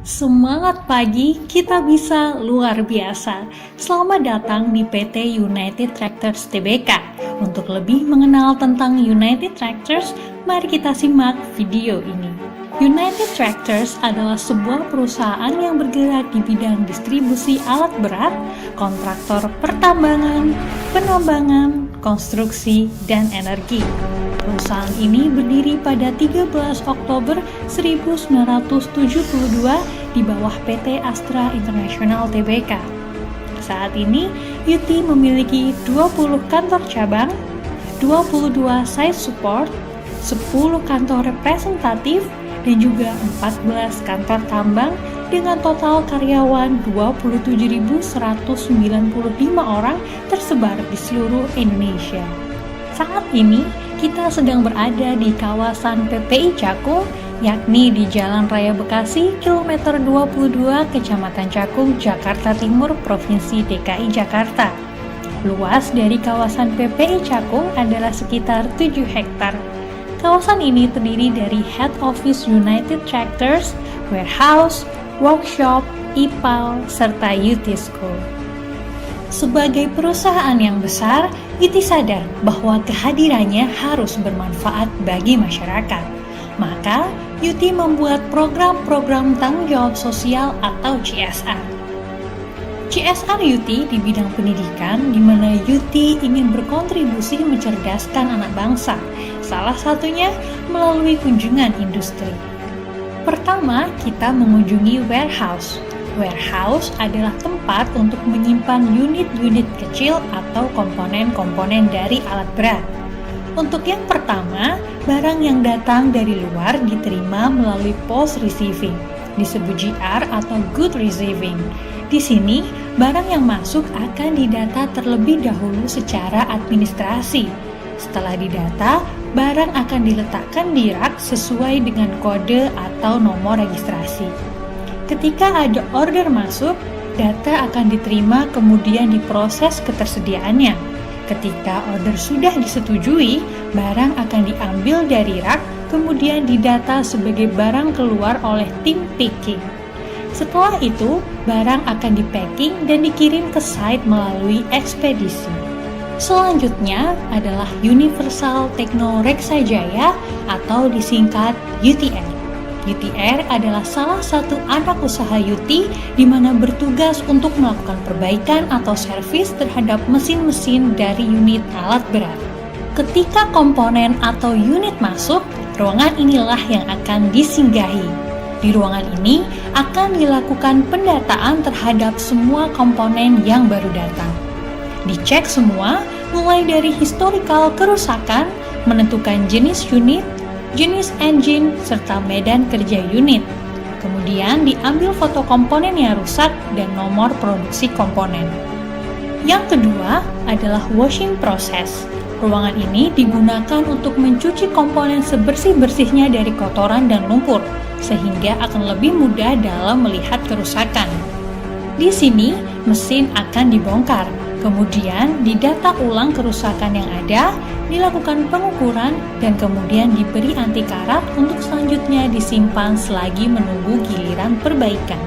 Semangat pagi, kita bisa luar biasa. Selamat datang di PT United Tractors Tbk. Untuk lebih mengenal tentang United Tractors, mari kita simak video ini. United Tractors adalah sebuah perusahaan yang bergerak di bidang distribusi alat berat, kontraktor pertambangan, penambangan, konstruksi, dan energi. Perusahaan ini berdiri pada 13 Oktober 1972 di bawah PT Astra International Tbk. Saat ini, UT memiliki 20 kantor cabang, 22 site support, 10 kantor representatif, dan juga 14 kantor tambang dengan total karyawan 27.195 orang tersebar di seluruh Indonesia. Saat ini, kita sedang berada di kawasan PPI Cakung, yakni di Jalan Raya Bekasi, kilometer 22, Kecamatan Cakung, Jakarta Timur, Provinsi DKI Jakarta. Luas dari kawasan PPI Cakung adalah sekitar 7 hektar. Kawasan ini terdiri dari Head Office United Tractors, Warehouse, Workshop, IPAL, serta UT School. Sebagai perusahaan yang besar, UT sadar bahwa kehadirannya harus bermanfaat bagi masyarakat. Maka, UT membuat program-program tanggung jawab sosial atau CSR. CSR UT di bidang pendidikan, di mana UT ingin berkontribusi mencerdaskan anak bangsa, salah satunya melalui kunjungan industri. Pertama, kita mengunjungi warehouse. Warehouse adalah tempat untuk menyimpan unit-unit kecil atau komponen-komponen dari alat berat. Untuk yang pertama, barang yang datang dari luar diterima melalui post receiving, disebut GR atau good receiving. Di sini, barang yang masuk akan didata terlebih dahulu secara administrasi. Setelah didata, barang akan diletakkan di rak sesuai dengan kode atau nomor registrasi. Ketika ada order masuk, data akan diterima kemudian diproses ketersediaannya. Ketika order sudah disetujui, barang akan diambil dari rak, kemudian didata sebagai barang keluar oleh tim picking. Setelah itu, barang akan di-packing dan dikirim ke site melalui ekspedisi. Selanjutnya adalah Universal Tekno Reksa Jaya atau disingkat UTR. UTR adalah salah satu anak usaha UT di mana bertugas untuk melakukan perbaikan atau servis terhadap mesin-mesin dari unit alat berat. Ketika komponen atau unit masuk, ruangan inilah yang akan disinggahi. Di ruangan ini akan dilakukan pendataan terhadap semua komponen yang baru datang. Dicek semua, mulai dari historical kerusakan, menentukan jenis unit, jenis engine, serta medan kerja unit. Kemudian diambil foto komponen yang rusak dan nomor produksi komponen. Yang kedua adalah washing process. Ruangan ini digunakan untuk mencuci komponen sebersih-bersihnya dari kotoran dan lumpur, sehingga akan lebih mudah dalam melihat kerusakan. Di sini, mesin akan dibongkar, kemudian didata ulang kerusakan yang ada, dilakukan pengukuran, dan kemudian diberi anti karat untuk selanjutnya disimpan selagi menunggu giliran perbaikan.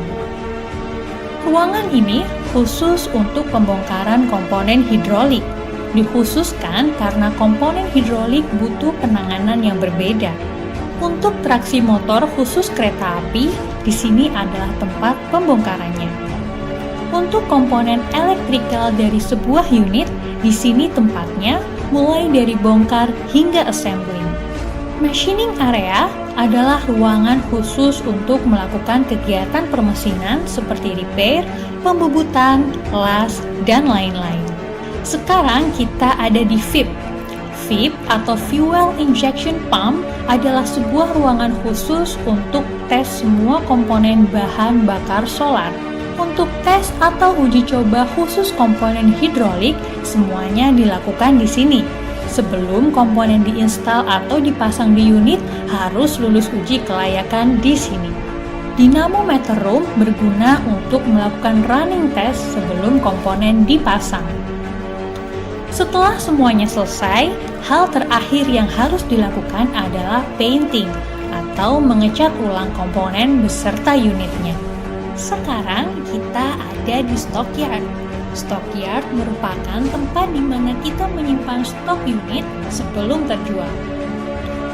Ruangan ini khusus untuk pembongkaran komponen hidrolik. Dikhususkan karena komponen hidrolik butuh penanganan yang berbeda. Untuk traksi motor khusus kereta api, di sini adalah tempat pembongkarannya. Untuk komponen elektrikal dari sebuah unit, di sini tempatnya mulai dari bongkar hingga assembling. Machining area adalah ruangan khusus untuk melakukan kegiatan permesinan seperti repair, pembubutan, las, dan lain-lain. Sekarang kita ada di FIP. FIP atau Fuel Injection Pump adalah sebuah ruangan khusus untuk tes semua komponen bahan bakar solar. Untuk tes atau uji coba khusus komponen hidrolik, semuanya dilakukan di sini. Sebelum komponen diinstal atau dipasang di unit, harus lulus uji kelayakan di sini. Dynamometer room berguna untuk melakukan running test sebelum komponen dipasang. Setelah semuanya selesai, hal terakhir yang harus dilakukan adalah painting atau mengecat ulang komponen beserta unitnya. Sekarang kita ada di stockyard. Stockyard merupakan tempat di mana kita menyimpan stok unit sebelum terjual.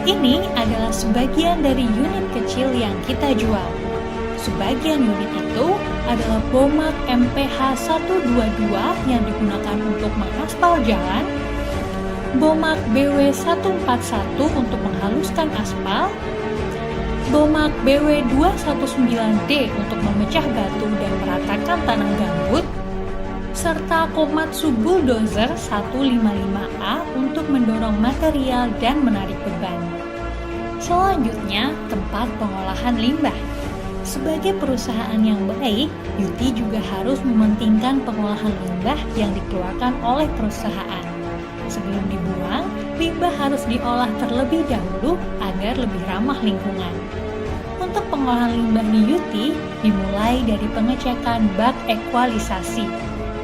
Ini adalah sebagian dari unit kecil yang kita jual. Sebagian unit itu adalah Bomac MPH 122 yang digunakan untuk mengaspal jalan, Bomac BW 141 untuk menghaluskan aspal, Bomac BW 219D untuk memecah batu dan meratakan tanah gambut, serta Komatsu Bulldozer 155A untuk mendorong material dan menarik beban. Selanjutnya, tempat pengolahan limbah. Sebagai perusahaan yang baik, Yuti juga harus mementingkan pengolahan limbah yang dikeluarkan oleh perusahaan. Sebelum dibuang, limbah harus diolah terlebih dahulu agar lebih ramah lingkungan. Untuk pengolahan limbah di Yuti, dimulai dari pengecekan bak ekualisasi.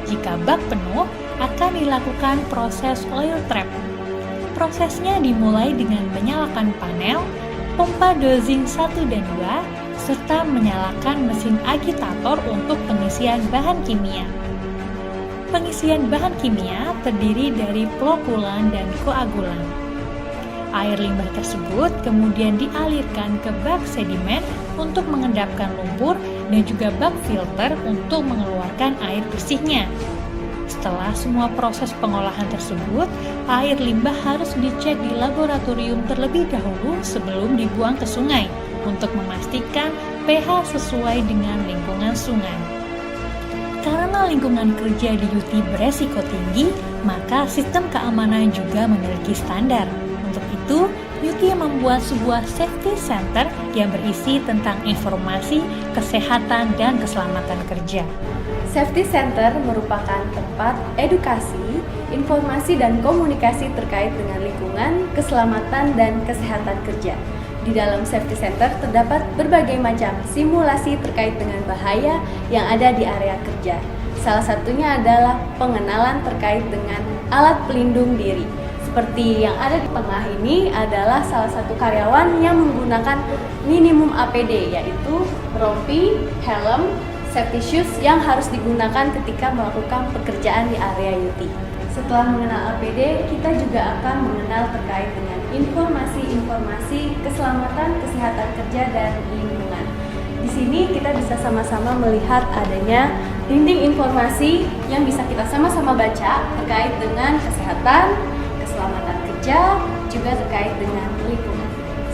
Jika bak penuh, akan dilakukan proses oil trap. Prosesnya dimulai dengan menyalakan panel, pompa dosing 1 dan 2, serta menyalakan mesin agitator untuk pengisian bahan kimia. Pengisian bahan kimia terdiri dari flokulan dan koagulan. Air limbah tersebut kemudian dialirkan ke bak sedimen untuk mengendapkan lumpur dan juga bak filter untuk mengeluarkan air bersihnya. Setelah semua proses pengolahan tersebut, air limbah harus dicek di laboratorium terlebih dahulu sebelum dibuang ke sungai untuk memastikan pH sesuai dengan lingkungan sungai. Karena lingkungan kerja di Yuti beresiko tinggi, maka sistem keamanan juga memiliki standar. Untuk itu, Yuti membuat sebuah safety center yang berisi tentang informasi, kesehatan, dan keselamatan kerja. Safety Center merupakan tempat edukasi, informasi, dan komunikasi terkait dengan lingkungan, keselamatan, dan kesehatan kerja. Di dalam Safety Center terdapat berbagai macam simulasi terkait dengan bahaya yang ada di area kerja. Salah satunya adalah pengenalan terkait dengan alat pelindung diri. Seperti yang ada di tengah ini adalah salah satu karyawan yang menggunakan minimum APD, yaitu rompi, helm, safety shoes yang harus digunakan ketika melakukan pekerjaan di area Yuti. Setelah mengenal APD, kita juga akan mengenal terkait dengan informasi-informasi keselamatan, kesehatan kerja, dan lingkungan. Di sini kita bisa sama-sama melihat adanya dinding informasi yang bisa kita sama-sama baca terkait dengan kesehatan, keselamatan kerja, juga terkait dengan lingkungan.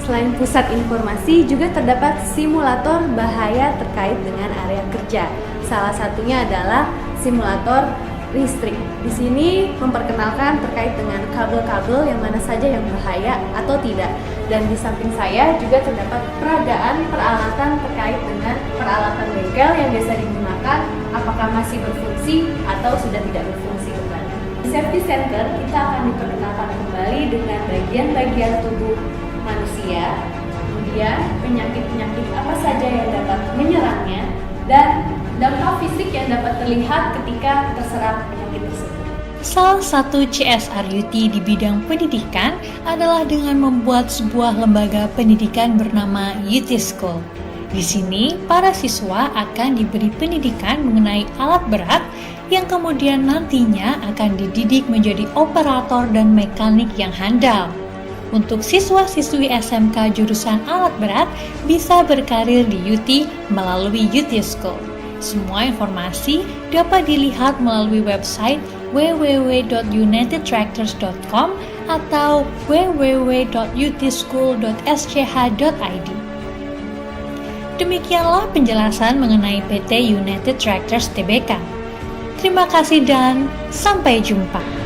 Selain pusat informasi, juga terdapat simulator bahaya terkait dengan area kerja. Salah satunya adalah simulator listrik. Di sini memperkenalkan terkait dengan kabel-kabel yang mana saja yang bahaya atau tidak. Dan di samping saya juga terdapat peragaan peralatan terkait dengan peralatan bengkel yang biasa digunakan, apakah masih berfungsi atau sudah tidak berfungsi kembali. Di Safety Center kita akan diperkenalkan kembali dengan bagian-bagian tubuh manusia, kemudian penyakit-penyakit apa saja yang dapat menyerangnya, dan dampak fisik yang dapat terlihat ketika terserang penyakit tersebut. Salah satu CSR Yuti di bidang pendidikan adalah dengan membuat sebuah lembaga pendidikan bernama Yuti School. Di sini, para siswa akan diberi pendidikan mengenai alat berat yang kemudian nantinya akan dididik menjadi operator dan mekanik yang handal. Untuk siswa-siswi SMK jurusan alat berat bisa berkarir di Yuti melalui Yuti School. Semua informasi dapat dilihat melalui website www.unitedtractors.com atau www.utischool.sch.id. Demikianlah penjelasan mengenai PT United Tractors Tbk. Terima kasih dan sampai jumpa.